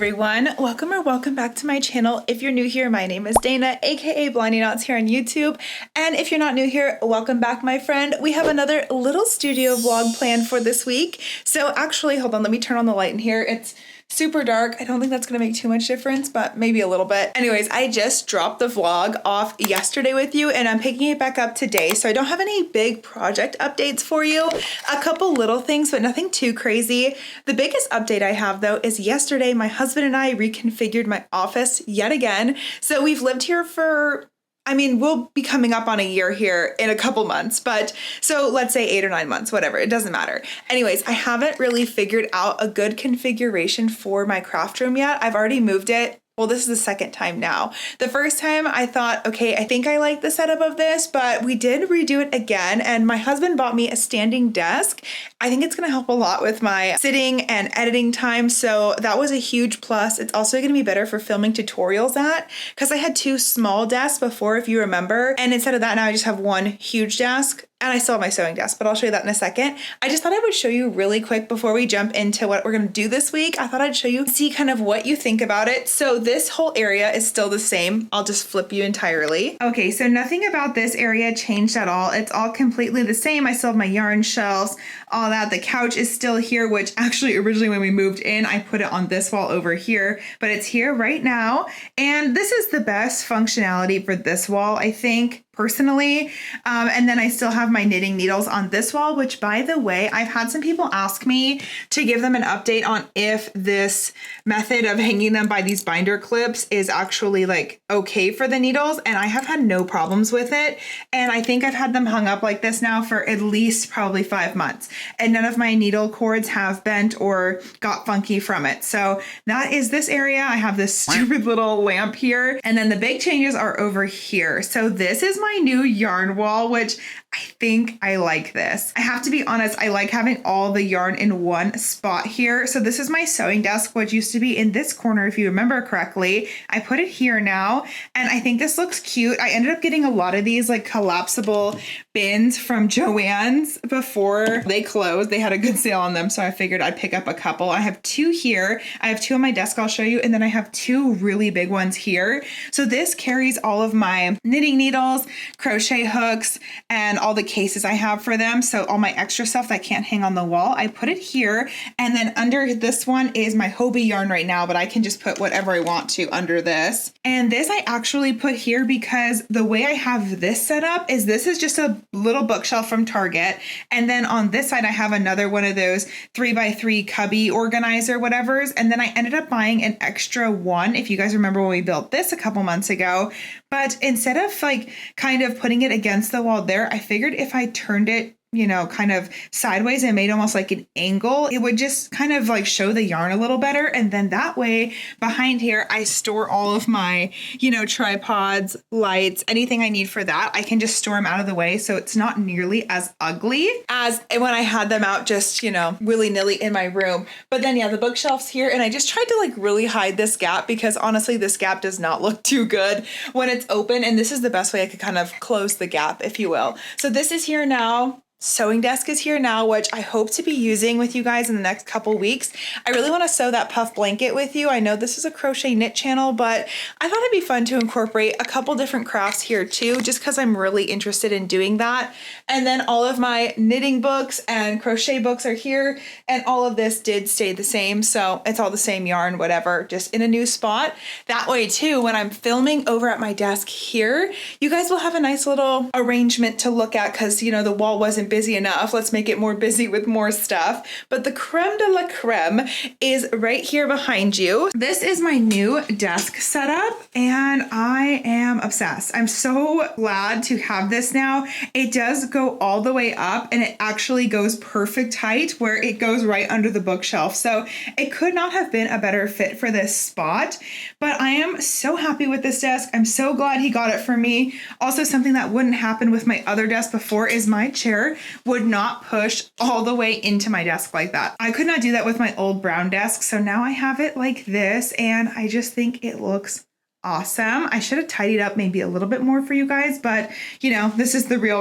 everyone. Welcome back to my channel. If you're new here, my name is Dana, aka Blinding Knots here on YouTube. And if you're not new here, welcome back, my friend. We have another little studio vlog planned for this week. So actually, hold on, let me turn on the light in here. It's super dark. I don't think that's gonna make too much difference, but maybe a little bit. Anyways, I just dropped the vlog off yesterday with you and I'm picking it back up today. So I don't have any big project updates for you. A couple little things, but nothing too crazy. The biggest update I have though is yesterday, my husband and I reconfigured my office yet again. So we've lived here for, we'll be coming up on a year here in a couple months, but so let's say 8 or 9 months, whatever, it doesn't matter. Anyways, I haven't really figured out a good configuration for my craft room yet. I've already moved it. Well, this is the second time now. The first time I thought, okay, I think I like the setup of this, but we did redo it again. And my husband bought me a standing desk. I think it's gonna help a lot with my sitting and editing time. So that was a huge plus. It's also gonna be better for filming tutorials at, because I had 2 small desks before, if you remember. And instead of that, now I just have 1 huge desk. And I still have my sewing desk, but I'll show you that in a second. I just thought I would show you really quick before we jump into what we're gonna do this week. I thought I'd show you, see kind of what you think about it. So this whole area is still the same. I'll just flip you entirely. Okay, so nothing about this area changed at all. It's all completely the same. I still have my yarn shelves, all that. The couch is still here, which actually originally when we moved in, I put it on this wall over here, but it's here right now. And this is the best functionality for this wall, I think, personally. And then I still have my knitting needles on this wall, which by the way, I've had some people ask me to give them an update on if this method of hanging them by these binder clips is actually like okay for the needles. And I have had no problems with it. And I think I've had them hung up like this now for at least probably 5 months. And none of my needle cords have bent or got funky from it. So that is this area. I have this stupid little lamp here. And then the big changes are over here. So this is my new yarn wall, which I think I like this. I have to be honest, I like having all the yarn in one spot here. So this is my sewing desk, which used to be in this corner, if you remember correctly. I put it here now, and I think this looks cute. I ended up getting a lot of these like collapsible bins from Joann's before they closed. They had a good sale on them, so I figured I'd pick up a couple. I have 2 here. I have 2 on my desk I'll show you, and then I have 2 really big ones here. So this carries all of my knitting needles, crochet hooks, and all the cases I have for them. So all my extra stuff that can't hang on the wall, I put it here. And then under this one is my Hobie yarn right now, but I can just put whatever I want to under this. And this I actually put here because the way I have this set up is this is just a little bookshelf from Target. And then on this side, I have another one of those 3x3 cubby organizer whatevers. And then I ended up buying an extra one, if you guys remember when we built this a couple months ago. But instead of like kind of putting it against the wall there, I figured if I turned it, you know, kind of sideways and made almost like an angle, it would just kind of like show the yarn a little better. And then that way behind here, I store all of my, you know, tripods, lights, anything I need for that. I can just store them out of the way. So it's not nearly as ugly as when I had them out just, you know, willy-nilly in my room. But then yeah, the bookshelf's here. And I just tried to like really hide this gap because honestly, this gap does not look too good when it's open. And this is the best way I could kind of close the gap, if you will. So this is here now. Sewing desk is here now, which I hope to be using with you guys in the next couple weeks. I really want to sew that puff blanket with you. I know this is a crochet knit channel, but I thought it'd be fun to incorporate a couple different crafts here too, just because I'm really interested in doing that. And then all of my knitting books and crochet books are here, and all of this did stay the same. So it's all the same yarn, whatever, just in a new spot. That way too, when I'm filming over at my desk here, you guys will have a nice little arrangement to look at because, you know, the wall wasn't busy enough. Let's make it more busy with more stuff. But the creme de la creme is right here behind you. This is my new desk setup and I am obsessed. I'm so glad to have this now. It does go all the way up and it actually goes perfect height where it goes right under the bookshelf. So it could not have been a better fit for this spot, but I am so happy with this desk. I'm so glad he got it for me. Also, something that wouldn't happen with my other desk before is my chair would not push all the way into my desk like that. I could not do that with my old brown desk. So now I have it like this and I just think it looks awesome. I should have tidied up maybe a little bit more for you guys, but you know, this is the real.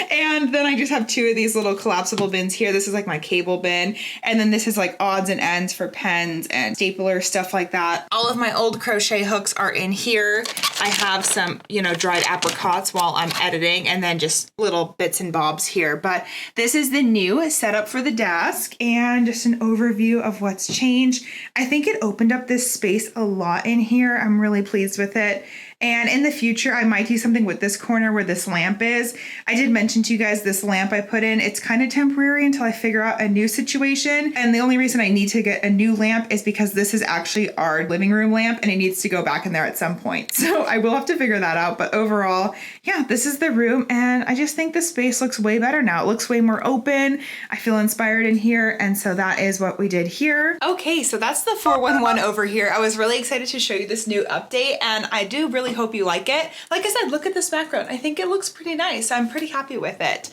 And then I just have two of these little collapsible bins here. This is like my cable bin. And then this is like odds and ends for pens and staplers, stuff like that. All of my old crochet hooks are in here. I have some, you know, dried apricots while I'm editing, and then just little bits and bobs here. But this is the new setup for the desk and just an overview of what's changed. I think it opened up this space a lot in here. I'm really pleased with it. And in the future, I might do something with this corner where this lamp is. I did mention to you guys this lamp I put in. It's kind of temporary until I figure out a new situation. And the only reason I need to get a new lamp is because this is actually our living room lamp and it needs to go back in there at some point. So I will have to figure that out. But overall, yeah, this is the room. And I just think the space looks way better now. It looks way more open. I feel inspired in here. And so that is what we did here. Okay, so that's the 411 over here. I was really excited to show you this new update, and I do really hope you like it. Like I said, look at this background. I think it looks pretty nice. I'm pretty happy with it.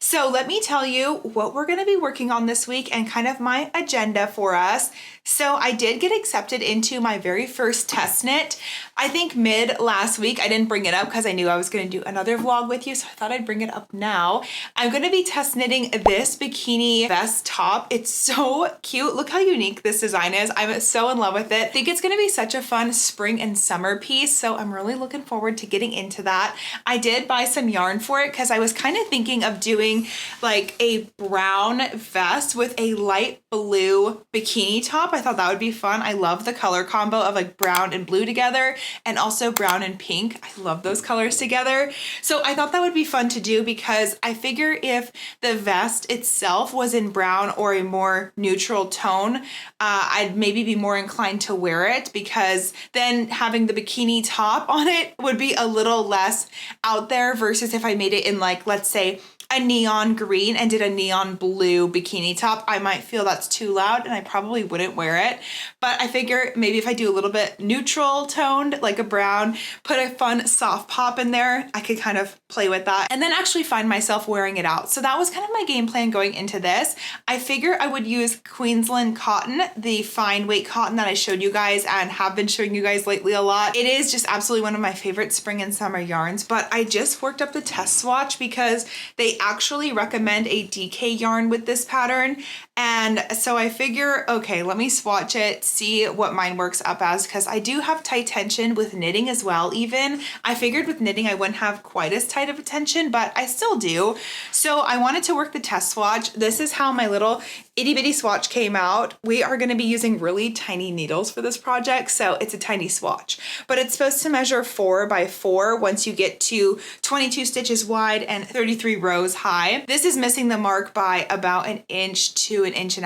So let me tell you what we're going to be working on this week and kind of my agenda for us. So I did get accepted into my very first test knit. I think mid last week. I didn't bring it up because I knew I was going to do another vlog with you, so I thought I'd bring it up now. I'm going to be test knitting this bikini vest top. It's so cute. Look how unique this design is. I'm so in love with it. I think it's going to be such a fun spring and summer piece, so I'm really looking forward to getting into that. I did buy some yarn for it because I was kind of thinking of doing like a brown vest with a light blue bikini top. I thought that would be fun. I love the color combo of like brown and blue together, and also brown and pink. I love those colors together. So I thought that would be fun to do because I figure if the vest itself was in brown or a more neutral tone, I'd maybe be more inclined to wear it, because then having the bikini top on it would be a little less out there versus if I made it in like, let's say, a neon green and did a neon blue bikini top. I might feel that's too loud and I probably wouldn't wear it. But I figure maybe if I do a little bit neutral toned, like a brown, put a fun soft pop in there, I could kind of play with that and then actually find myself wearing it out. So that was kind of my game plan going into this. I figure I would use Queensland cotton, the fine weight cotton that I showed you guys and have been showing you guys lately a lot. It is just absolutely one of my favorite spring and summer yarns, but I just worked up the test swatch because they actually recommend a DK yarn with this pattern. And so I figure, okay, let me swatch it, see what mine works up as, because I do have tight tension with knitting as well. Even I figured with knitting I wouldn't have quite as tight of a tension, but I still do. So I wanted to work the test swatch. This is how my little itty bitty swatch came out. We are going to be using really tiny needles for this project, so it's a tiny swatch, but it's supposed to measure 4 by 4 once you get to 22 stitches wide and 33 rows high. This is missing the mark by about 1 inch to 1.5 inches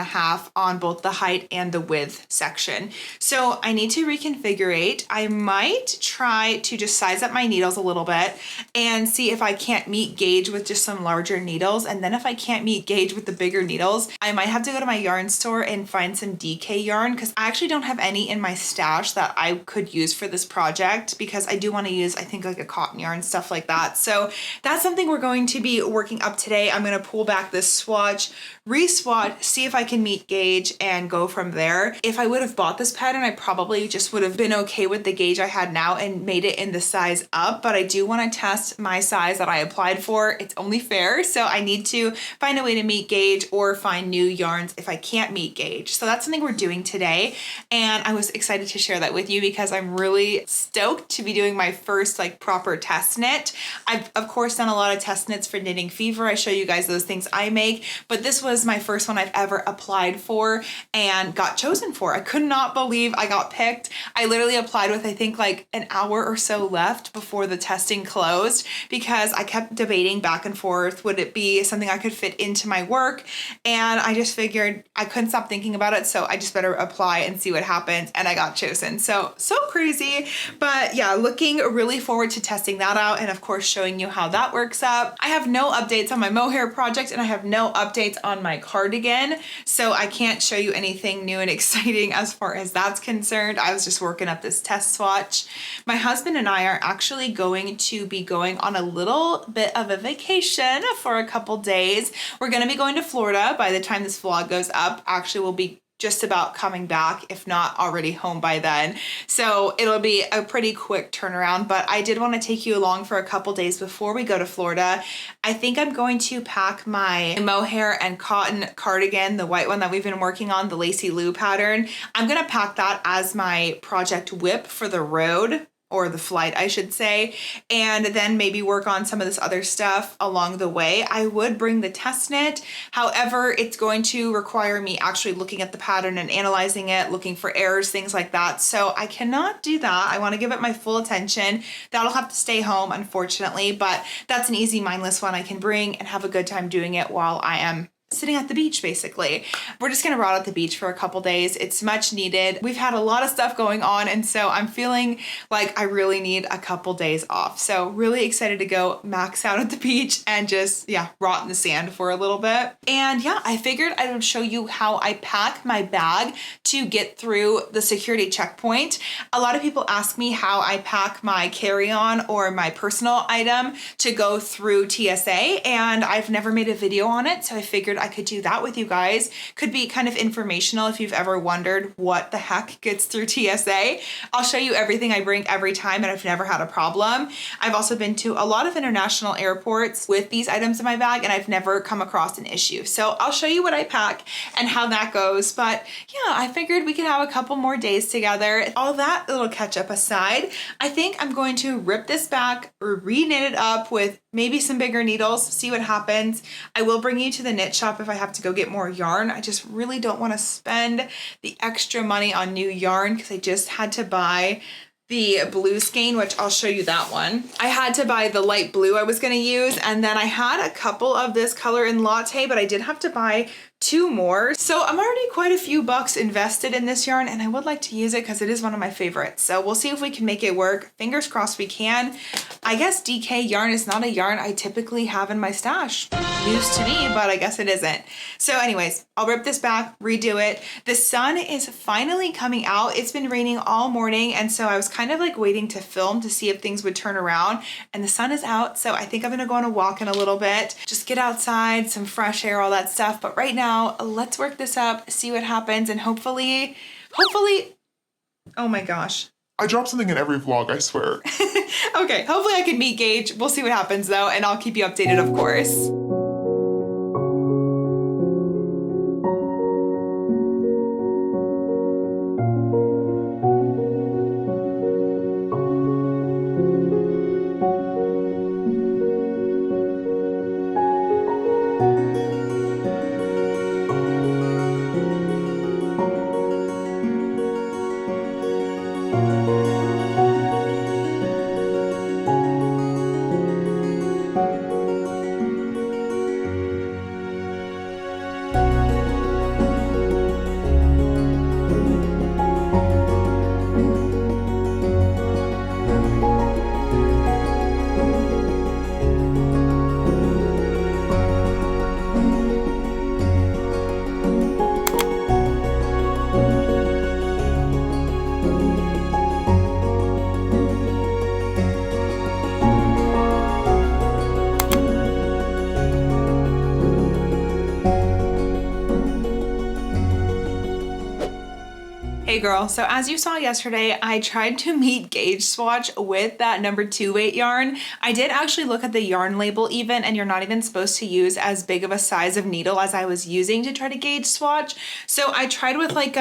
on both the height and the width section. So I need to reconfigure. I might try to just size up my needles a little bit and see if I can't meet gauge with just some larger needles. And then if I can't meet gauge with the bigger needles, I might have to go to my yarn store and find some DK yarn, because I actually don't have any in my stash that I could use for this project, because I do want to use, I think, like a cotton yarn, stuff like that. So that's something we're going to be working up today. I'm going to pull back this swatch, re-swatch, see if I can meet gauge and go from there. If I would have bought this pattern, I probably just would have been okay with the gauge I had now and made it in the size up, but I do want to test my size that I applied for. It's only fair, so I need to find a way to meet gauge or find new yarns if I can't meet gauge. So that's something we're doing today, and I was excited to share that with you because I'm really stoked to be doing my first like proper test knit. I've of course done a lot of test knits for Knitting Fever. I show you guys those things I make, but this was my first one I've ever applied for and got chosen for. I could not believe I got picked. I literally applied with, I think, like an hour or so left before the testing closed, because I kept debating back and forth, would it be something I could fit into my work? And I just figured I couldn't stop thinking about it, so I just better apply and see what happens, and I got chosen. So crazy. But yeah, looking really forward to testing that out and of course showing you how that works up. I have no updates on my mohair project and I have no updates on my cardigan, so I can't show you anything new and exciting as far as that's concerned. I was just working up this test swatch. My husband and I are actually going to be going on a little bit of a vacation for a couple days. We're going to be going to Florida by the time this vlog goes up. Actually, we'll be just about coming back, if not already home by then. So it'll be a pretty quick turnaround, but I did want to take you along for a couple days before we go to Florida. I think I'm going to pack my mohair and cotton cardigan, the white one that we've been working on, the Lacy Lou pattern. I'm going to pack that as my project whip for the road, or the flight, I should say, and then maybe work on some of this other stuff along the way. I would bring the test knit. However, it's going to require me actually looking at the pattern and analyzing it, looking for errors, things like that. So I cannot do that. I want to give it my full attention. That'll have to stay home, unfortunately, but that's an easy mindless one I can bring and have a good time doing it while I am sitting at the beach, basically. We're just gonna rot at the beach for a couple days. It's much needed. We've had a lot of stuff going on, and so I'm feeling like I really need a couple days off. So really excited to go max out at the beach and just, yeah, rot in the sand for a little bit. And yeah, I figured I would show you how I pack my bag to get through the security checkpoint. A lot of people ask me how I pack my carry-on or my personal item to go through TSA, and I've never made a video on it, so I figured I could do that with you guys. Could be kind of informational if you've ever wondered what the heck gets through TSA. I'll show you everything I bring every time, and I've never had a problem. I've also been to a lot of international airports with these items in my bag, and I've never come across an issue. So I'll show you what I pack and how that goes. But yeah, I figured we could have a couple more days together. All that little catch up aside, I think I'm going to rip this back or re-knit it up with maybe some bigger needles, see what happens. I will bring you to the knit shop if I have to go get more yarn. I just really don't want to spend the extra money on new yarn because I just had to buy the blue skein, which I'll show you that one. I had to buy the light blue I was going to use, and then I had a couple of this color in latte, but I did have to buy 2 more. So I'm already quite a few bucks invested in this yarn, and I would like to use it because it is one of my favorites. So we'll see if we can make it work. Fingers crossed we can. I guess DK yarn is not a yarn I typically have in my stash. News to me, but I guess it isn't. So anyways, I'll rip this back, redo it. The sun is finally coming out. It's been raining all morning, and so I was kind of like waiting to film to see if things would turn around, and the sun is out. So I think I'm gonna go on a walk in a little bit, just get outside, some fresh air, all that stuff. But right now, let's work this up, see what happens, and hopefully, oh my gosh. I drop something in every vlog, I swear. Okay, hopefully I can meet Gage. We'll see what happens though, and I'll keep you updated, of course. Hey girl, so as you saw yesterday, I tried to meet gauge swatch with that number 2 weight yarn. I did actually look at the yarn label even, and you're not even supposed to use as big of a size of needle as I was using to try to gauge swatch. So I tried with like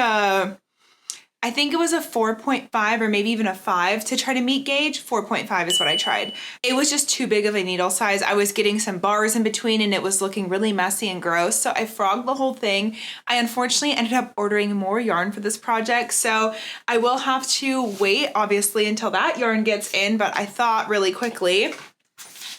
I think it was a 4.5 or maybe even a 5 to try to meet gauge. 4.5 is what I tried. It was just too big of a needle size. I was getting some bars in between and it was looking really messy and gross. So I frogged the whole thing. I unfortunately ended up ordering more yarn for this project. So I will have to wait obviously until that yarn gets in, but I thought really quickly,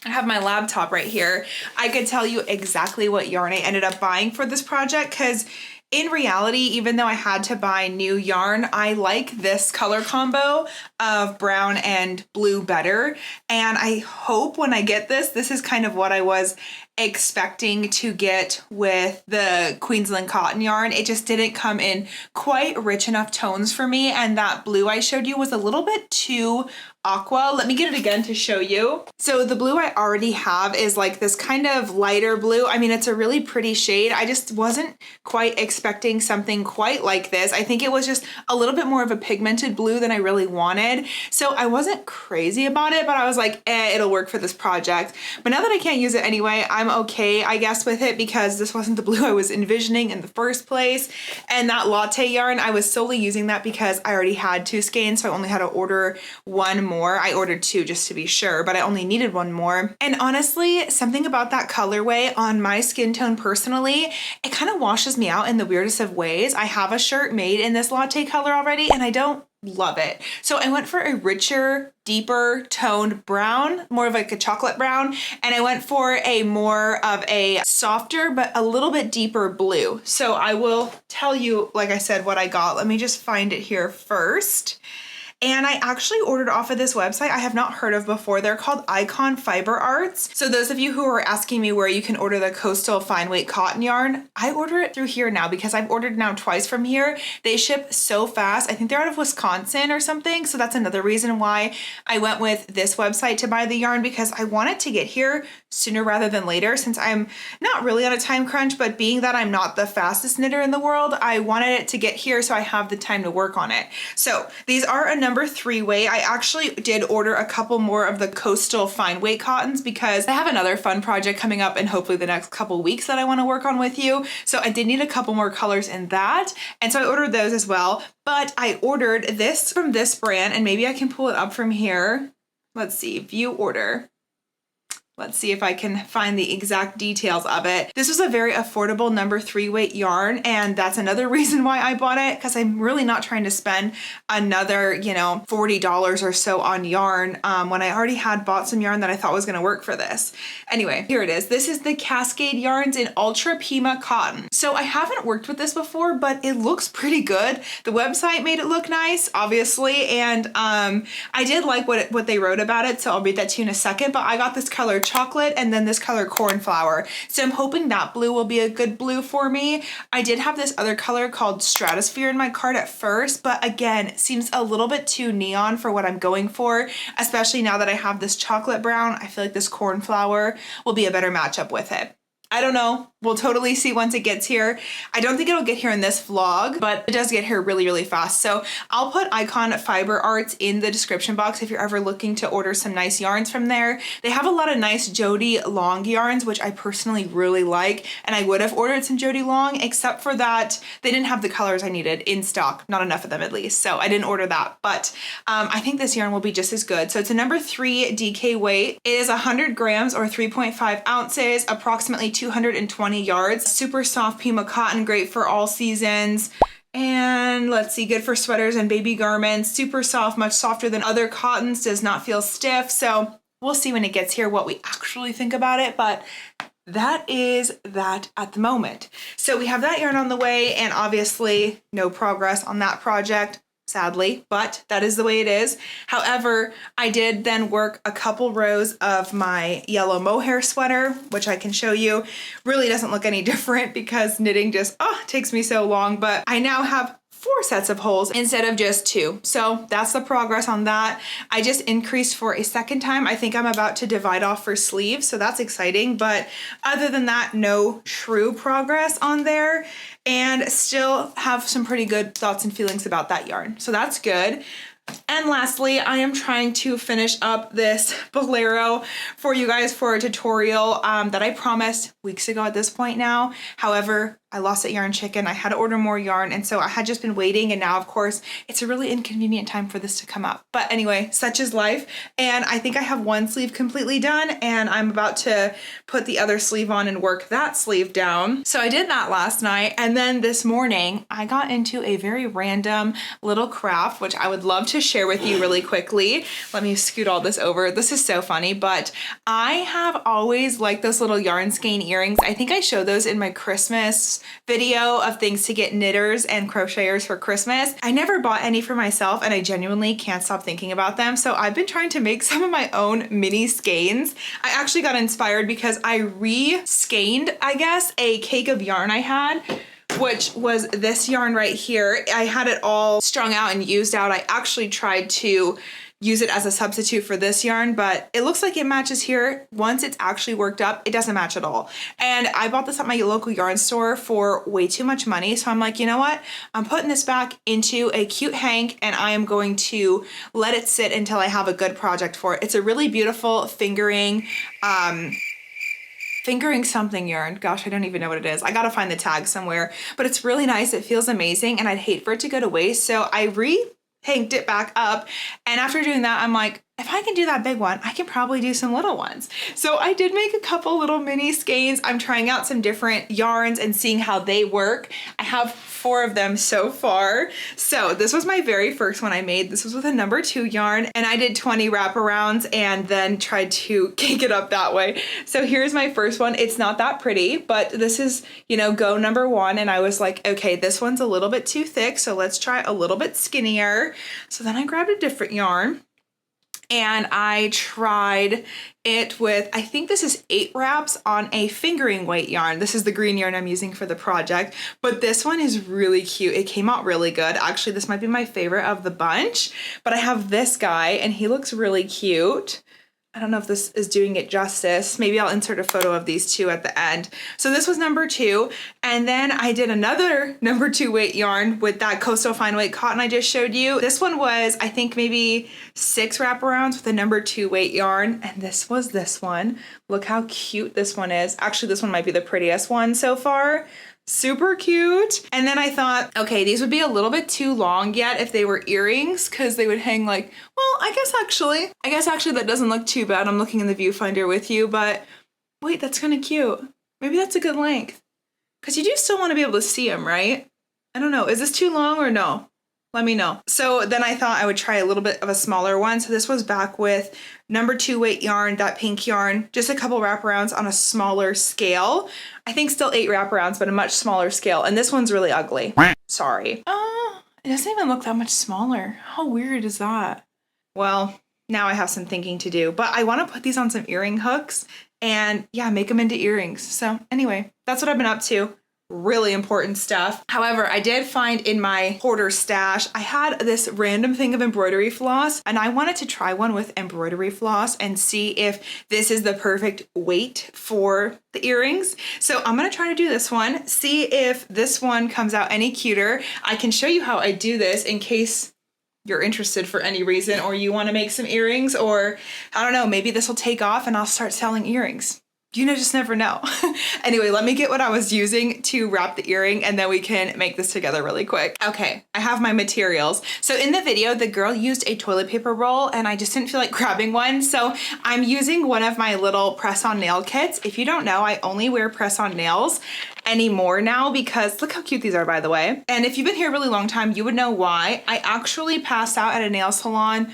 I have my laptop right here, I could tell you exactly what yarn I ended up buying for this project, because in reality, even though I had to buy new yarn, I like this color combo of brown and blue better. And I hope when I get this, this is kind of what I was expecting to get with the Queensland cotton yarn. It just didn't come in quite rich enough tones for me. And that blue I showed you was a little bit too aqua. Let me get it again to show you. So the blue I already have is like this kind of lighter blue. I mean, it's a really pretty shade. I just wasn't quite expecting something quite like this. I think it was just a little bit more of a pigmented blue than I really wanted. So I wasn't crazy about it, but I was like, it'll work for this project. But now that I can't use it anyway, I'm okay, I guess, with it because this wasn't the blue I was envisioning in the first place. And that latte yarn, I was solely using that because I already had 2 skeins, so I only had to order one more. I ordered 2 just to be sure, but I only needed one more. And honestly, something about that colorway on my skin tone personally, it kind of washes me out in the weirdest of ways. I have a shirt made in this latte color already and I don't love it. So I went for a richer, deeper toned brown, more of like a chocolate brown, and I went for a more of a softer but a little bit deeper blue. So I will tell you, like I said, what I got. Let me just find it here first. And I actually ordered off of this website I have not heard of before. They're called Icon Fiber Arts. So those of you who are asking me where you can order the coastal fine weight cotton yarn, I order it through here now because I've ordered now twice from here. They ship so fast. I think they're out of Wisconsin or something. So that's another reason why I went with this website to buy the yarn, because I want it to get here sooner rather than later, since I'm not really on a time crunch, but being that I'm not the fastest knitter in the world, I wanted it to get here so I have the time to work on it. So these are a number 3 weight. I actually did order a couple more of the coastal fine weight cottons because I have another fun project coming up in hopefully the next couple weeks that I want to work on with you. So I did need a couple more colors in that. And so I ordered those as well. But I ordered this from this brand, and maybe I can pull it up from here. Let's see, view order. Let's see if I can find the exact details of it. This was a very affordable number 3 weight yarn, and that's another reason why I bought it, because I'm really not trying to spend another, $40 or so on yarn when I already had bought some yarn that I thought was going to work for this. Anyway, here it is. This is the Cascade Yarns in Ultra Pima Cotton. So I haven't worked with this before, but it looks pretty good. The website made it look nice, obviously, and I did like what they wrote about it, so I'll read that to you in a second, but I got this color chocolate and then this color cornflower. So I'm hoping that blue will be a good blue for me. I did have this other color called Stratosphere in my cart at first, but again, it seems a little bit too neon for what I'm going for, especially now that I have this chocolate brown. I feel like this cornflower will be a better matchup with it. I don't know. We'll totally see once it gets here. I don't think it'll get here in this vlog, but it does get here really, really fast. So I'll put Icon Fiber Arts in the description box if you're ever looking to order some nice yarns from there. They have a lot of nice Jody Long yarns, which I personally really like. And I would have ordered some Jody Long, except for that they didn't have the colors I needed in stock. Not enough of them at least. So I didn't order that, but I think this yarn will be just as good. So it's a number 3 DK weight. It is 100 grams or 3.5 ounces, approximately 220 yards. Super soft Pima cotton, great for all seasons. And let's see, good for sweaters and baby garments. Super soft, much softer than other cottons, does not feel stiff. So we'll see when it gets here what we actually think about it, but that is that at the moment. So we have that yarn on the way, and obviously no progress on that project, sadly, but that is the way it is. However, I did then work a couple rows of my yellow mohair sweater, which I can show you. Really doesn't look any different because knitting just takes me so long, but I now have 4 sets of holes instead of just 2. So that's the progress on that. I just increased for a second time. I think I'm about to divide off for sleeves, so that's exciting. But other than that, no true progress on there, and still have some pretty good thoughts and feelings about that yarn. So that's good. And lastly, I am trying to finish up this Bolero for you guys for a tutorial that I promised weeks ago at this point now. However, I lost that yarn chicken. I had to order more yarn, and so I had just been waiting, and now of course it's a really inconvenient time for this to come up. But anyway, such is life. And I think I have one sleeve completely done, and I'm about to put the other sleeve on and work that sleeve down. So I did that last night, and then this morning I got into a very random little craft, which I would love to share with you really quickly. Let me scoot all this over. This is so funny, but I have always liked those little yarn skein earrings. I think I showed those in my Christmas video of things to get knitters and crocheters for Christmas. I never bought any for myself, and I genuinely can't stop thinking about them. So I've been trying to make some of my own mini skeins. I actually got inspired because I re-skeined, I guess, a cake of yarn I had, which was this yarn right here. I had it all strung out and used out. I actually tried to use it as a substitute for this yarn, but it looks like it matches here. Once it's actually worked up, it doesn't match at all. And I bought this at my local yarn store for way too much money. So I'm like, you know what? I'm putting this back into a cute hank and I am going to let it sit until I have a good project for it. It's a really beautiful fingering something yarn. Gosh, I don't even know what it is. I gotta find the tag somewhere, but it's really nice. It feels amazing and I'd hate for it to go to waste. So I hanked it back up. And after doing that, I'm like, if I can do that big one, I can probably do some little ones. So I did make a couple little mini skeins. I'm trying out some different yarns and seeing how they work. I have 4 of them so far. So this was my very first one I made. This was with a number 2 yarn and I did 20 wraparounds and then tried to cake it up that way. So here's my first one. It's not that pretty, but this is, you know, go number 1. And I was like, okay, this one's a little bit too thick. So let's try a little bit skinnier. So then I grabbed a different yarn. And I tried it with, I think this is 8 wraps on a fingering weight yarn. This is the green yarn I'm using for the project, but this one is really cute. It came out really good. Actually, this might be my favorite of the bunch, but I have this guy and he looks really cute. I don't know if this is doing it justice. Maybe I'll insert a photo of these 2 at the end. So this was number 2. And then I did another number 2 weight yarn with that coastal fine weight cotton I just showed you. This one was, I think, maybe 6 wraparounds with a number 2 weight yarn. And this was this one. Look how cute this one is. Actually, this one might be the prettiest one so far. Super cute. And then I thought, okay, these would be a little bit too long yet if they were earrings because they would hang like, well, I guess actually that doesn't look too bad. I'm looking in the viewfinder with you, but wait, that's kind of cute. Maybe that's a good length because you do still want to be able to see them, right? I don't know. Is this too long or no? Let me know. So then I thought I would try a little bit of a smaller one. So this was back with number 2 weight yarn, that pink yarn, just a couple wraparounds on a smaller scale. I think still 8 wraparounds, but a much smaller scale. And this one's really ugly. Sorry. Oh, it doesn't even look that much smaller. How weird is that? Well, now I have some thinking to do, but I want to put these on some earring hooks and yeah, make them into earrings. So anyway, that's what I've been up to. Really important stuff. However, I did find in my hoarder stash, I had this random thing of embroidery floss and I wanted to try one with embroidery floss and see if this is the perfect weight for the earrings. So I'm going to try to do this one, see if this one comes out any cuter. I can show you how I do this in case you're interested for any reason or you want to make some earrings or I don't know, maybe this will take off and I'll start selling earrings. You know, just never know. Anyway, let me get what I was using to wrap the earring and then we can make this together really quick. Okay, I have my materials. So in the video, the girl used a toilet paper roll and I just didn't feel like grabbing one. So I'm using one of my little press-on nail kits. If you don't know, I only wear press-on nails anymore now because look how cute these are, by the way. And if you've been here a really long time, you would know why. I actually passed out at a nail salon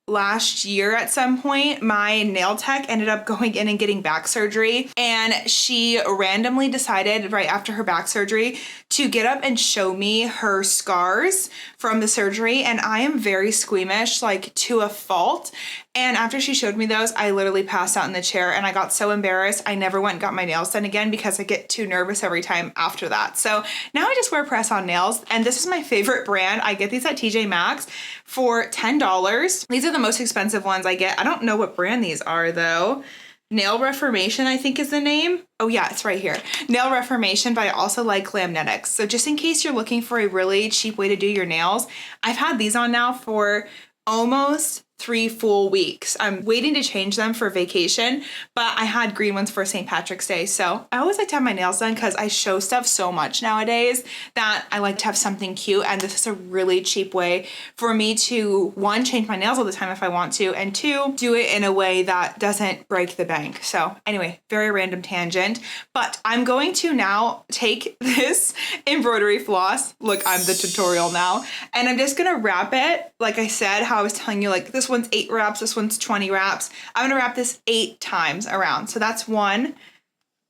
last year at some point. My nail tech ended up going in and getting back surgery and she randomly decided right after her back surgery to get up and show me her scars from the surgery, and I am very squeamish, like to a fault. And after she showed me those, I literally passed out in the chair and I got so embarrassed. I never went and got my nails done again because I get too nervous every time after that. So now I just wear press-on nails and this is my favorite brand. I get these at TJ Maxx for $10. These are the most expensive ones I get. I don't know what brand these are though. Nail Reformation, I think is the name. Oh yeah, it's right here. Nail Reformation, but I also like Glamnetics. So just in case you're looking for a really cheap way to do your nails, I've had these on now for almost 3 full weeks. I'm waiting to change them for vacation, but I had green ones for St. Patrick's Day. So I always like to have my nails done because I show stuff so much nowadays that I like to have something cute. And this is a really cheap way for me to, 1, change my nails all the time if I want to, and 2, do it in a way that doesn't break the bank. So anyway, very random tangent, but I'm going to now take this embroidery floss. Look, I'm the tutorial now. And I'm just going to wrap it. Like I said, how I was telling you, like this one's 8 wraps, this one's 20 wraps. I'm gonna wrap this 8 times around. So that's 1,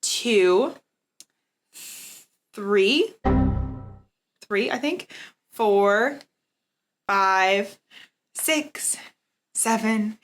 2, 3, I think, 4, 5, 6, 7,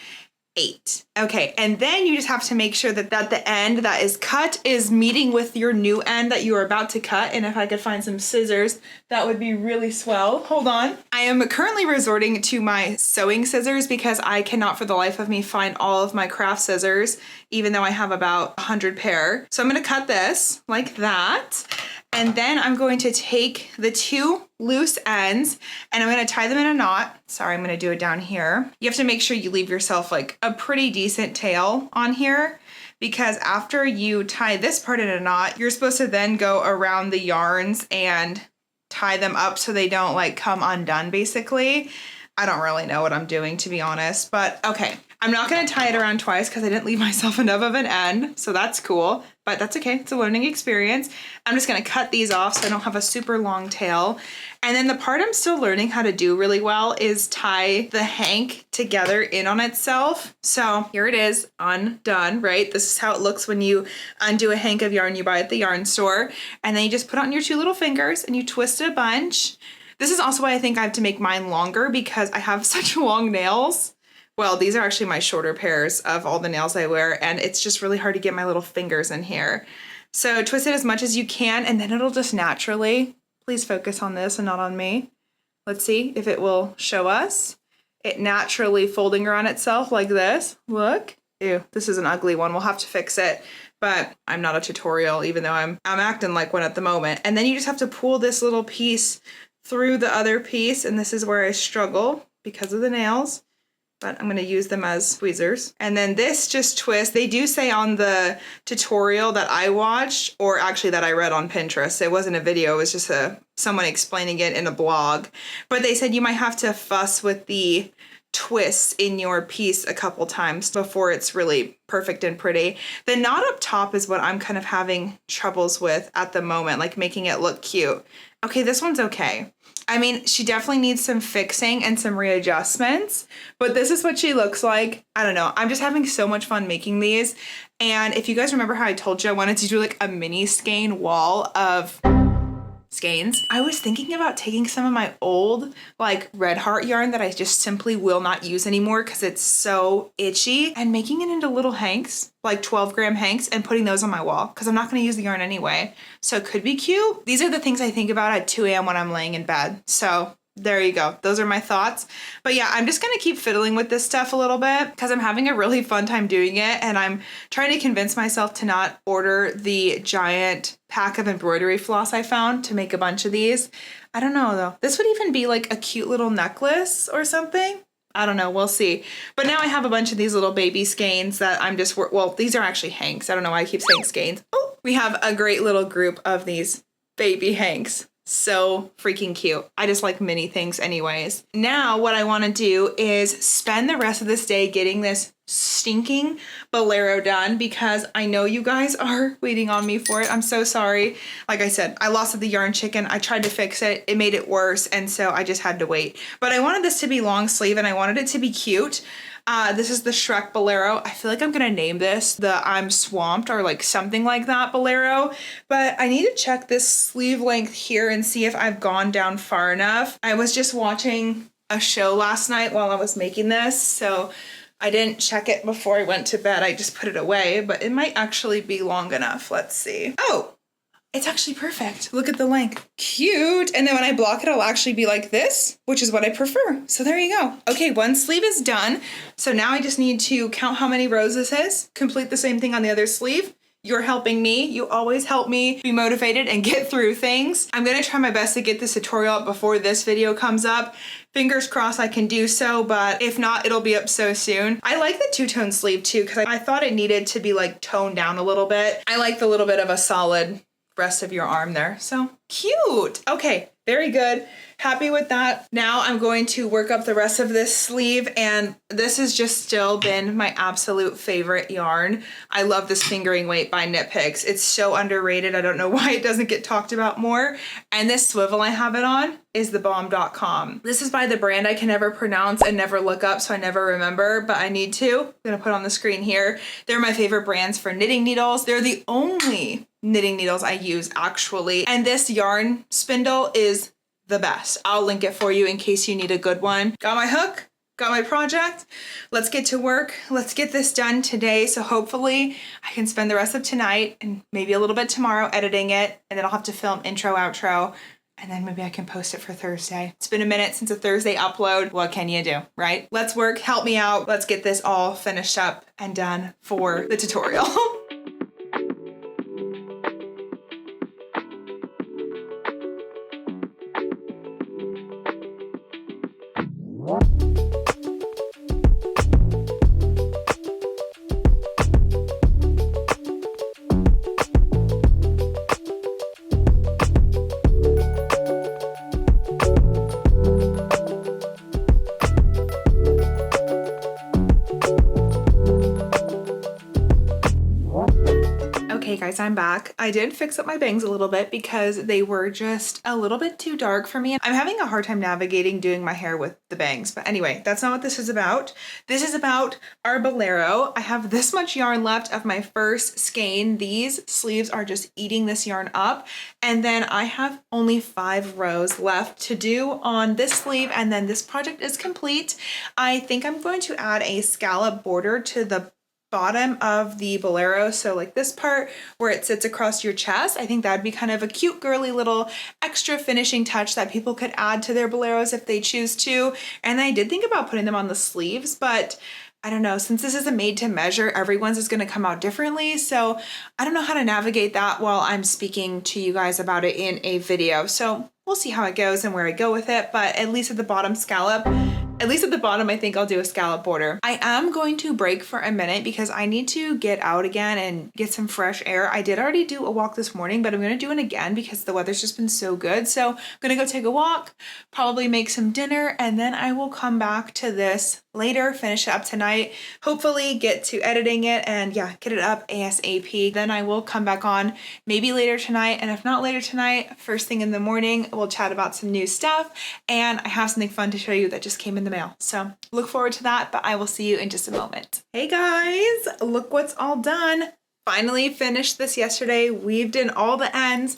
8. Okay, and then you just have to make sure that the end that is cut is meeting with your new end that you are about to cut. And if I could find some scissors, that would be really swell. Hold on. I am currently resorting to my sewing scissors because I cannot for the life of me find all of my craft scissors, even though I have about 100 pair. So I'm gonna cut this like that. And then I'm going to take the 2 loose ends and I'm going to tie them in a knot. Sorry, I'm going to do it down here. You have to make sure you leave yourself like a pretty decent tail on here, because after you tie this part in a knot, you're supposed to then go around the yarns and tie them up so they don't like come undone basically. I don't really know what I'm doing, to be honest, but okay. I'm not going to tie it around twice because I didn't leave myself enough of an end, so that's cool, but that's okay. It's a learning experience. I'm just going to cut these off so I don't have a super long tail. And then the part I'm still learning how to do really well is tie the hank together in on itself. So here it is, undone, right? This is how it looks when you undo a hank of yarn you buy at the yarn store. And then you just put it on your 2 little fingers and you twist it a bunch. This is also why I think I have to make mine longer because I have such long nails. Well, these are actually my shorter pairs of all the nails I wear, and it's just really hard to get my little fingers in here. So twist it as much as you can, and then it'll just naturally, please focus on this and not on me. Let's see if it will show us. It naturally folding around itself like this. Look. Ew, this is an ugly one. We'll have to fix it. But I'm not a tutorial, even though I'm acting like one at the moment. And then you just have to pull this little piece through the other piece, and this is where I struggle because of the nails. But I'm going to use them as tweezers. And then this just twists. They do say on the tutorial that I watched, or actually that I read on Pinterest, it wasn't a video, it was just someone explaining it in a blog. But they said you might have to fuss with the twists in your piece a couple times before it's really perfect and pretty. The knot up top is what I'm kind of having troubles with at the moment, like making it look cute. Okay, this one's okay. I mean, she definitely needs some fixing and some readjustments, but this is what she looks like. I don't know. I'm just having so much fun making these. And if you guys remember how I told you I wanted to do like a mini skein wall of skeins, I was thinking about taking some of my old like red heart yarn that I just simply will not use anymore because it's so itchy, and making it into little hanks, like 12-gram hanks, and putting those on my wall because I'm not going to use the yarn anyway. So it could be cute. These are the things I think about at 2 a.m. when I'm laying in bed. So there you go. Those are my thoughts. But yeah, I'm just going to keep fiddling with this stuff a little bit because I'm having a really fun time doing it. And I'm trying to convince myself to not order the giant pack of embroidery floss I found to make a bunch of these. I don't know though. This would even be like a cute little necklace or something. I don't know. We'll see. But now I have a bunch of these little baby skeins that I'm just, well, these are actually hanks. I don't know why I keep saying skeins. Oh, we have a great little group of these baby hanks. So freaking cute. I just like mini things anyways. Now what I want to do is spend the rest of this day getting this stinking Bolero done because I know you guys are waiting on me for it. I'm so sorry. Like I said, I lost the yarn chicken. I tried to fix it. It made it worse. And so I just had to wait. But I wanted this to be long sleeve and I wanted it to be cute. This is the Shrek Bolero. I feel like I'm gonna name this the I'm Swamped or like something like that Bolero, but I need to check this sleeve length here and see if I've gone down far enough. I was just watching a show last night while I was making this, so I didn't check it before I went to bed. I just put it away, but it might actually be long enough. Let's see. Oh, it's actually perfect. Look at the length. Cute. And then when I block it, it'll actually be like this, which is what I prefer. So there you go. Okay, one sleeve is done. So now I just need to count how many rows this is, complete the same thing on the other sleeve. You're helping me. You always help me be motivated and get through things. I'm gonna try my best to get this tutorial up before this video comes up. Fingers crossed I can do so, but if not, it'll be up so soon. I like the two-tone sleeve too, because I thought it needed to be like toned down a little bit. I like the little bit of a solid rest of your arm there. So cute. Okay, very good. Happy with that. Now I'm going to work up the rest of this sleeve, and this has just still been my absolute favorite yarn. I love this fingering weight by Knit Picks. It's so underrated. I don't know why it doesn't get talked about more. And this swivel I have it on is the bomb.com. This is by the brand I can never pronounce and never look up, so I never remember, but I need to. I'm gonna put on the screen here. They're my favorite brands for knitting needles. They're the only knitting needles I use actually. And this yarn spindle is the best. I'll link it for you in case you need a good one. Got my hook? got my project. Let's get to work. Let's get this done today. So hopefully I can spend the rest of tonight and maybe a little bit tomorrow editing it. And then I'll have to film intro, outro. And then maybe I can post it for Thursday. It's been a minute since a Thursday upload. What can you do, right? Let's work. Help me out. Let's get this all finished up and done for the tutorial. Okay guys, I'm back. I did fix up my bangs a little bit because they were just a little bit too dark for me. I'm having a hard time navigating doing my hair with the bangs, but anyway, that's not what this is about. This is about our Bolero. I have this much yarn left of my first skein. These sleeves are just eating this yarn up. And then I have only 5 rows left to do on this sleeve, and then this project is complete. I think I'm going to add a scallop border to the bottom of the Bolero, so like this part where it sits across your chest. I think that'd be kind of a cute girly little extra finishing touch that people could add to their Boleros if they choose to. And I did think about putting them on the sleeves, but I don't know, since this is a made to measure, everyone's is going to come out differently. So I don't know how to navigate that while I'm speaking to you guys about it in a video. So we'll see how it goes and where I go with it. But at least at the bottom scallop, at least at the bottom, I think I'll do a scallop border. I am going to break for a minute because I need to get out again and get some fresh air. I did already do a walk this morning, but I'm going to do it again because the weather's just been so good. So I'm going to go take a walk, probably make some dinner, and then I will come back to this later, finish it up tonight, hopefully get to editing it and yeah, get it up ASAP. Then I will come back on maybe later tonight, and if not later tonight, first thing in the morning, we'll chat about some new stuff, and I have something fun to show you that just came in the mail. So look forward to that, but I will see you in just a moment. Hey guys, look what's all done. Finally finished this yesterday, weaved in all the ends.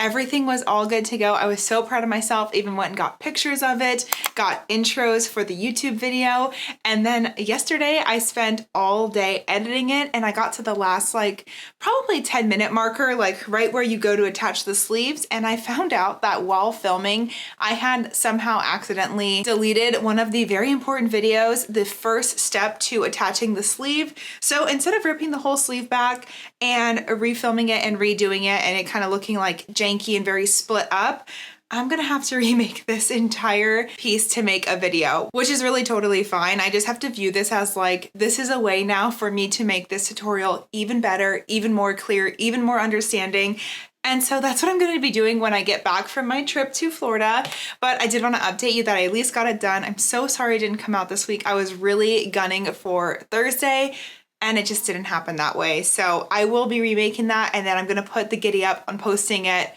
Everything was all good to go. I was so proud of myself, even went and got pictures of it, got intros for the YouTube video. And then yesterday I spent all day editing it, and I got to the last like probably 10-minute marker, like right where you go to attach the sleeves. And I found out that while filming, I had somehow accidentally deleted one of the very important videos, the first step to attaching the sleeve. So instead of ripping the whole sleeve back and refilming it and redoing it and it kind of looking like janky and very split up, I'm gonna have to remake this entire piece to make a video, which is really totally fine. I just have to view this as like, this is a way now for me to make this tutorial even better, even more clear, even more understanding. And so that's what I'm going to be doing when I get back from my trip to Florida. But I did want to update you that I at least got it done. I'm so sorry it didn't come out this week. I was really gunning for Thursday, and it just didn't happen that way. So I will be remaking that, and then I'm going to put the giddy up on posting it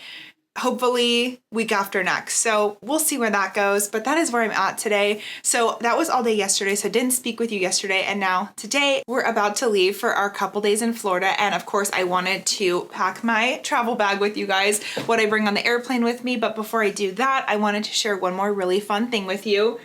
hopefully week after next. So we'll see where that goes, but that is where I'm at today. So that was all day yesterday. So I didn't speak with you yesterday. And now today we're about to leave for our couple days in Florida. And of course I wanted to pack my travel bag with you guys, what I bring on the airplane with me. But before I do that, I wanted to share one more really fun thing with you.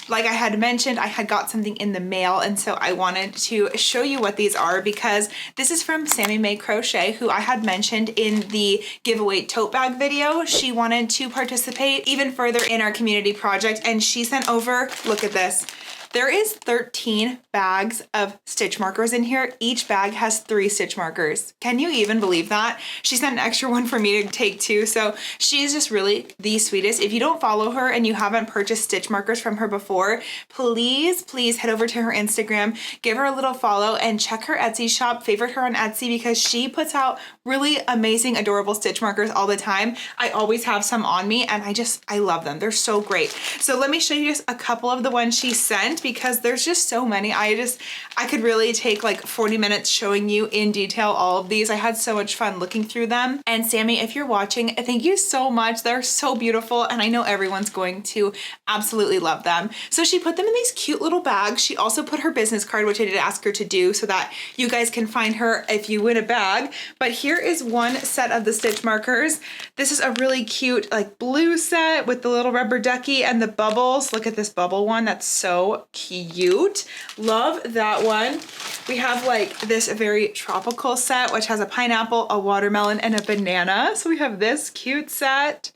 Like I had mentioned, I had got something in the mail, and so I wanted to show you what these are because this is from Sammy May Crochet, who I had mentioned in the giveaway tote bag video. She wanted to participate even further in our community project, and she sent over, look at this. There is 13 bags of stitch markers in here. Each bag has 3 stitch markers. Can you even believe that? She sent an extra one for me to take too. So she is just really the sweetest. If you don't follow her and you haven't purchased stitch markers from her before, please head over to her Instagram, give her a little follow, and check her Etsy shop. Favorite her on Etsy because she puts out really amazing, adorable stitch markers all the time. I always have some on me, and I love them. They're so great. So let me show you just a couple of the ones she sent. because there's just so many. I could really take like 40 minutes showing you in detail all of these. I had so much fun looking through them. And Sammy, if you're watching, thank you so much. They're so beautiful, and I know everyone's going to absolutely love them. So she put them in these cute little bags. She also put her business card, which I did ask her to do so that you guys can find her if you win a bag. But here is one set of the stitch markers. This is a really cute like blue set with the little rubber ducky and the bubbles. Look at this bubble one. That's so cute. Love that one. We have like this very tropical set, which has a pineapple, a watermelon, and a banana. So we have this cute set.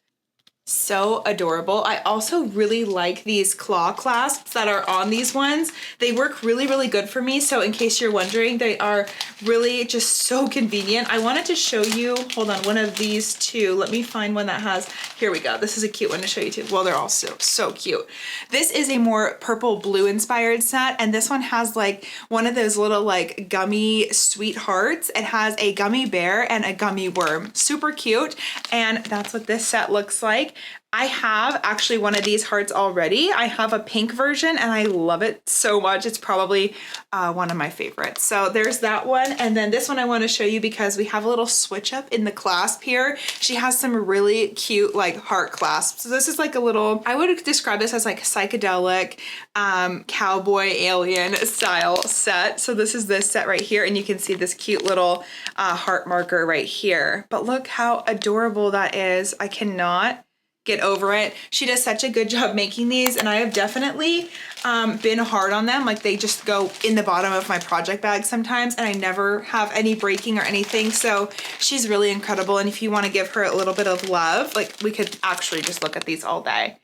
So adorable. I also really like these claw clasps that are on these ones. They work really, really good for me. So in case you're wondering, they are really just so convenient. I wanted to show you, hold on, one of these two. Let me find one that has, here we go. This is a cute one to show you too. Well, they're all so cute. This is a more purple blue inspired set. And this one has like one of those little like gummy sweethearts. It has a gummy bear and a gummy worm. Super cute. And that's what this set looks like. I have actually one of these hearts already. I have a pink version and I love it so much. It's probably one of my favorites. So there's that one. And then this one I want to show you because we have a little switch up in the clasp here. She has some really cute like heart clasps. So this is like a little, I would describe this as like psychedelic cowboy alien style set. So this is this set right here, and you can see this cute little heart marker right here. But look how adorable that is. I cannot get over it. She does such a good job making these, and I have definitely been hard on them. Like they just go in the bottom of my project bag sometimes, and I never have any breaking or anything. So she's really incredible. And if you want to give her a little bit of love, like we could actually just look at these all day.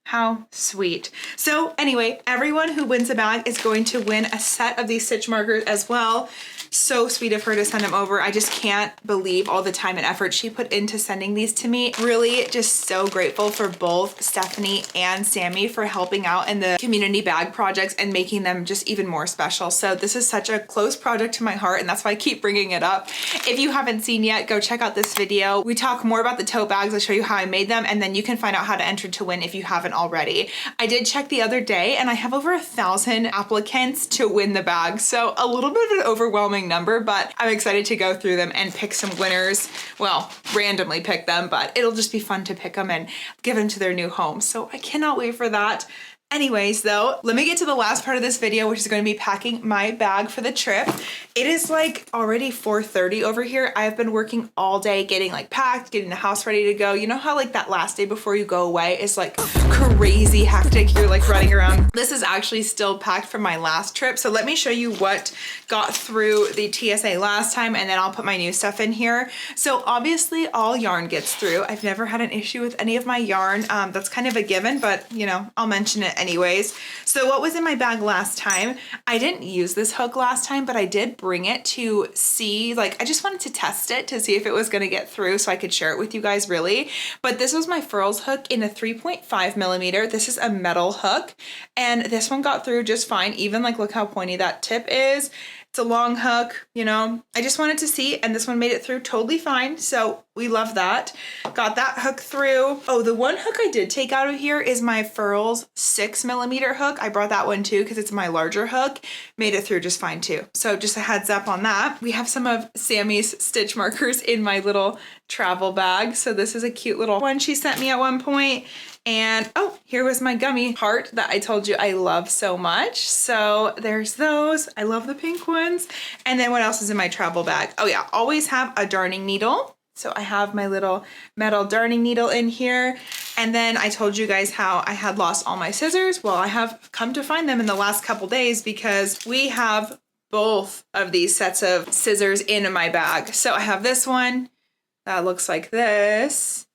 How sweet. So anyway, everyone who wins a bag is going to win a set of these stitch markers as well. So sweet of her to send them over. I just can't believe all the time and effort she put into sending these to me. Really just so grateful for both Stephanie and Sammy for helping out in the community bag projects and making them just even more special. So this is such a close project to my heart, and that's why I keep bringing it up. If you haven't seen yet, go check out this video. We talk more about the tote bags. I show you how I made them, and then you can find out how to enter to win if you haven't already. I did check the other day, and I have over 1,000 applicants to win the bag. So a little bit of an overwhelming number, but I'm excited to go through them and pick some winners. Well, randomly pick them, but it'll just be fun to pick them and give them to their new home. So I cannot wait for that. Anyways, though, let me get to the last part of this video, which is going to be packing my bag for the trip. It is like already 4:30 over here. I have been working all day getting like packed, getting the house ready to go. You know how like that last day before you go away is like crazy hectic. You're like running around. This is actually still packed from my last trip. So let me show you what got through the TSA last time, and then I'll put my new stuff in here. So obviously all yarn gets through. I've never had an issue with any of my yarn. That's kind of a given, but you know, I'll mention it anyways. So what was in my bag last time? I didn't use this hook last time, but I did bring it to see, like, I just wanted to test it to see if it was going to get through so I could share it with you guys really. But this was my furls hook in a 3.5 millimeter. This is a metal hook, and this one got through just fine. Even like, look how pointy that tip is. It's a long hook, you know, I just wanted to see, and this one made it through totally fine. So we love that. Got that hook through. Oh, the one hook I did take out of here is my Furls 6 millimeter hook. I brought that one too because it's my larger hook. Made it through just fine too. So just a heads up on that. We have some of Sammy's stitch markers in my little travel bag. So this is a cute little one she sent me at one point. And oh, here was my gummy heart that I told you I love so much. So there's those. I love the pink ones. And then what else is in my travel bag? Oh yeah, always have a darning needle. So I have my little metal darning needle in here. And then I told you guys how I had lost all my scissors. Well, I have come to find them in the last couple days because we have both of these sets of scissors in my bag. So I have this one that looks like this.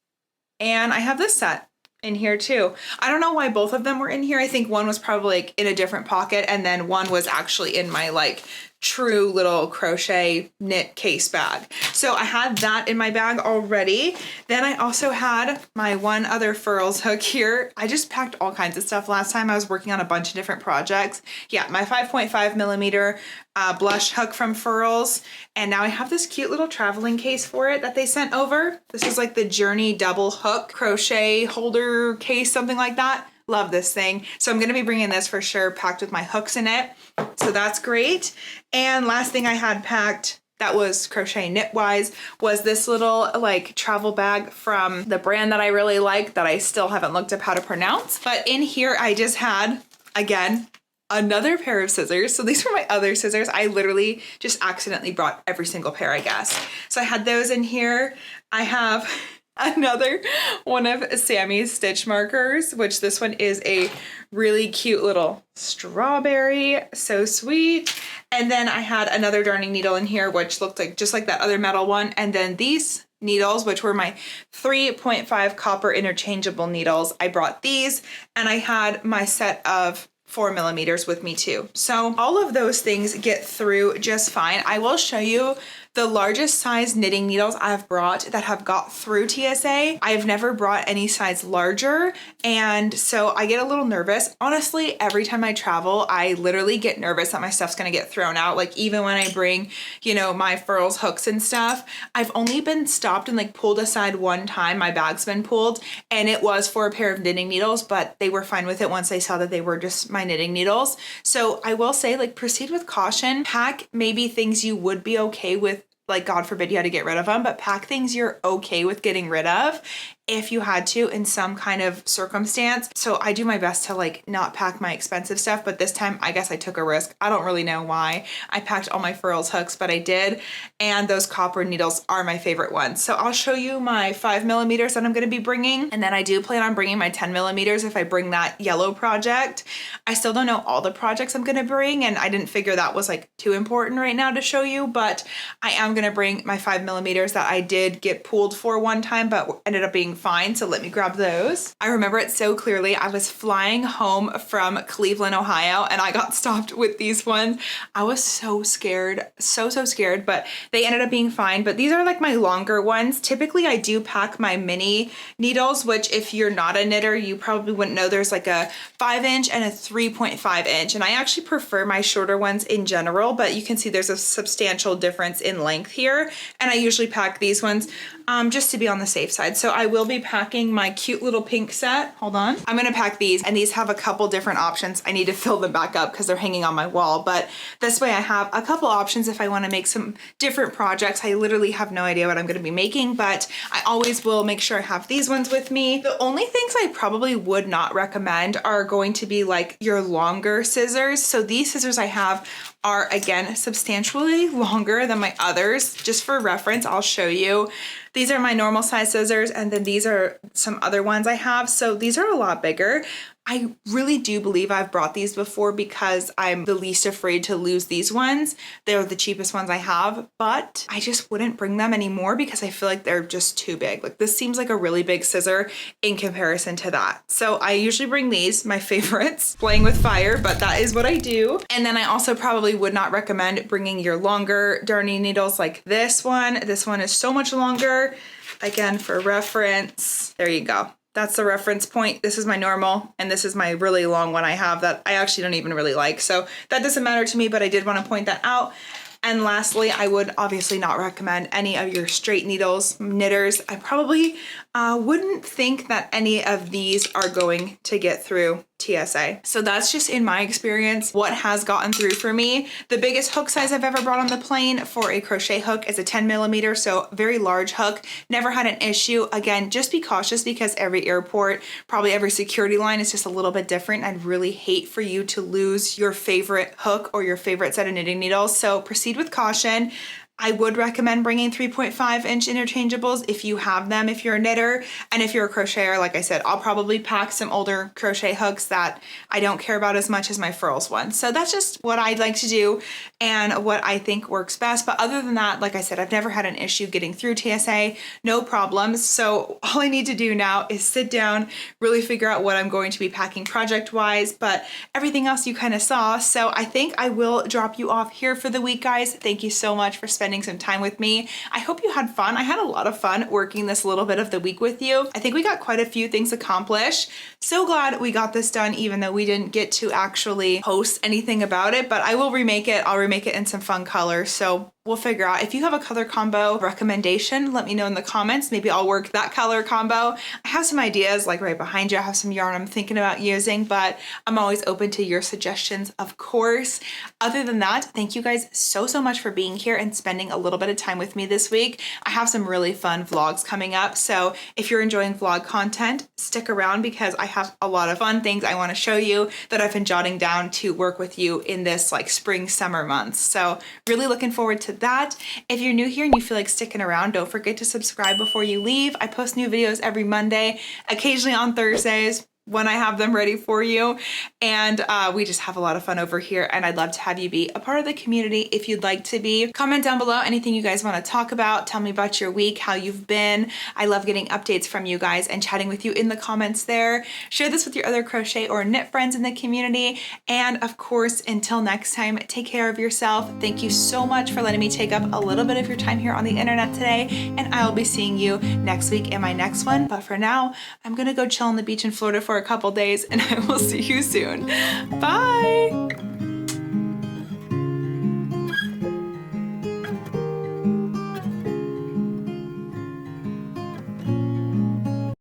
And I have this set in here too. I don't know why both of them were in here. I think one was probably like in a different pocket, and then one was actually in my like true little crochet knit case bag. So I had that in my bag already. Then I also had my one other Furls hook here. I just packed all kinds of stuff last time. I was working on a bunch of different projects. Yeah, my 5.5 millimeter blush hook from Furls. And now I have this cute little traveling case for it that they sent over. This is like the Journey double hook crochet holder case, something like that. Love this thing. So I'm gonna be bringing this for sure, packed with my hooks in it. So that's great. And last thing I had packed that was crochet knit-wise was this little like travel bag from the brand that I really like that I still haven't looked up how to pronounce. But in here I just had, again, another pair of scissors. So these were my other scissors. I literally just accidentally brought every single pair, I guess. So I had those in here. I have another one of Sammy's stitch markers, which this one is a really cute little strawberry. So sweet. And then I had another darning needle in here, which looked like just like that other metal one. And then these needles, which were my 3.5 copper interchangeable needles. I brought these, and I had my set of 4mm with me too. So all of those things get through just fine. I will show you the largest size knitting needles I've brought that have got through TSA. I've never brought any size larger, and so I get a little nervous. Honestly, every time I travel, I literally get nervous that my stuff's gonna get thrown out. Like even when I bring, you know, my furls, hooks and stuff, I've only been stopped and like pulled aside one time. My bag's been pulled, and it was for a pair of knitting needles, but they were fine with it once they saw that they were just my knitting needles. So I will say, like, proceed with caution. Pack maybe things you would be okay with, like God forbid you had to get rid of them, but pack things you're okay with getting rid of if you had to in some kind of circumstance. So I do my best to like not pack my expensive stuff, but this time I guess I took a risk. I don't really know why. I packed all my furls, hooks, but I did. And those copper needles are my favorite ones. So I'll show you my 5mm that I'm going to be bringing. And then I do plan on bringing my 10mm if I bring that yellow project. I still don't know all the projects I'm going to bring, and I didn't figure that was like too important right now to show you, but I am going to bring my 5mm that I did get pulled for one time, but ended up being fine. So let me grab those. I remember it so clearly. I was flying home from Cleveland, Ohio, and I got stopped with these ones. I was so scared, so scared, but they ended up being fine. But these are like my longer ones. Typically I do pack my mini needles, which if you're not a knitter, you probably wouldn't know there's like a 5" and a 3.5". And I actually prefer my shorter ones in general, but you can see there's a substantial difference in length here. And I usually pack these ones just to be on the safe side. So I will be packing my cute little pink set. Hold on. I'm gonna pack these, and these have a couple different options. I need to fill them back up because they're hanging on my wall, but this way I have a couple options if I wanna make some different projects. I literally have no idea what I'm gonna be making, but I always will make sure I have these ones with me. The only things I probably would not recommend are going to be like your longer scissors. So these scissors I have are, again, substantially longer than my others. Just for reference, I'll show you. These are my normal size scissors, and then these are some other ones I have. So these are a lot bigger. I really do believe I've brought these before because I'm the least afraid to lose these ones. They're the cheapest ones I have, but I just wouldn't bring them anymore because I feel like they're just too big. Like this seems like a really big scissor in comparison to that. So I usually bring these, my favorites, playing with fire, but that is what I do. And then I also probably would not recommend bringing your longer darning needles like this one. This one is so much longer. Again, for reference, there you go. That's the reference point. This is my normal, and this is my really long one I have that I actually don't even really like. So that doesn't matter to me, but I did want to point that out. And lastly, I would obviously not recommend any of your straight needles, knitters. I probably wouldn't think that any of these are going to get through TSA. So that's just in my experience what has gotten through for me. The biggest hook size I've ever brought on the plane for a crochet hook is a 10mm, so very large hook. Never had an issue. Again, just be cautious because every airport, probably every security line is just a little bit different. I'd really hate for you to lose your favorite hook or your favorite set of knitting needles. So proceed with caution. I would recommend bringing 3.5" interchangeables if you have them, if you're a knitter. And if you're a crocheter, like I said, I'll probably pack some older crochet hooks that I don't care about as much as my furls ones. So that's just what I'd like to do and what I think works best. But other than that, like I said, I've never had an issue getting through TSA, no problems. So all I need to do now is sit down, really figure out what I'm going to be packing project-wise, but everything else you kind of saw. So I think I will drop you off here for the week, guys. Thank you so much for spending some time with me. I hope you had fun. I had a lot of fun working this little bit of the week with you. I think we got quite a few things accomplished. So glad we got this done, even though we didn't get to actually post anything about it, but I will remake it. I'll remake it in some fun colors. So we'll figure out. If you have a color combo recommendation, let me know in the comments. Maybe I'll work that color combo. I have some ideas like right behind you. I have some yarn I'm thinking about using, but I'm always open to your suggestions, of course. Other than that, thank you guys so much for being here and spending a little bit of time with me this week. I have some really fun vlogs coming up, so if you're enjoying vlog content, stick around because I have a lot of fun things I want to show you that I've been jotting down to work with you in this like spring summer months. So really looking forward to that. If you're new here and you feel like sticking around, don't forget to subscribe before you leave. I post new videos every Monday, occasionally on Thursdays when I have them ready for you. And we just have a lot of fun over here, and I'd love to have you be a part of the community if you'd like to be. Comment down below anything you guys want to talk about. Tell me about your week, how you've been. I love getting updates from you guys and chatting with you in the comments there. Share this with your other crochet or knit friends in the community. And of course, until next time, take care of yourself. Thank you so much for letting me take up a little bit of your time here on the internet today, and I'll be seeing you next week in my next one. But for now, I'm gonna go chill on the beach in Florida for a couple days, and I will see you soon. Bye!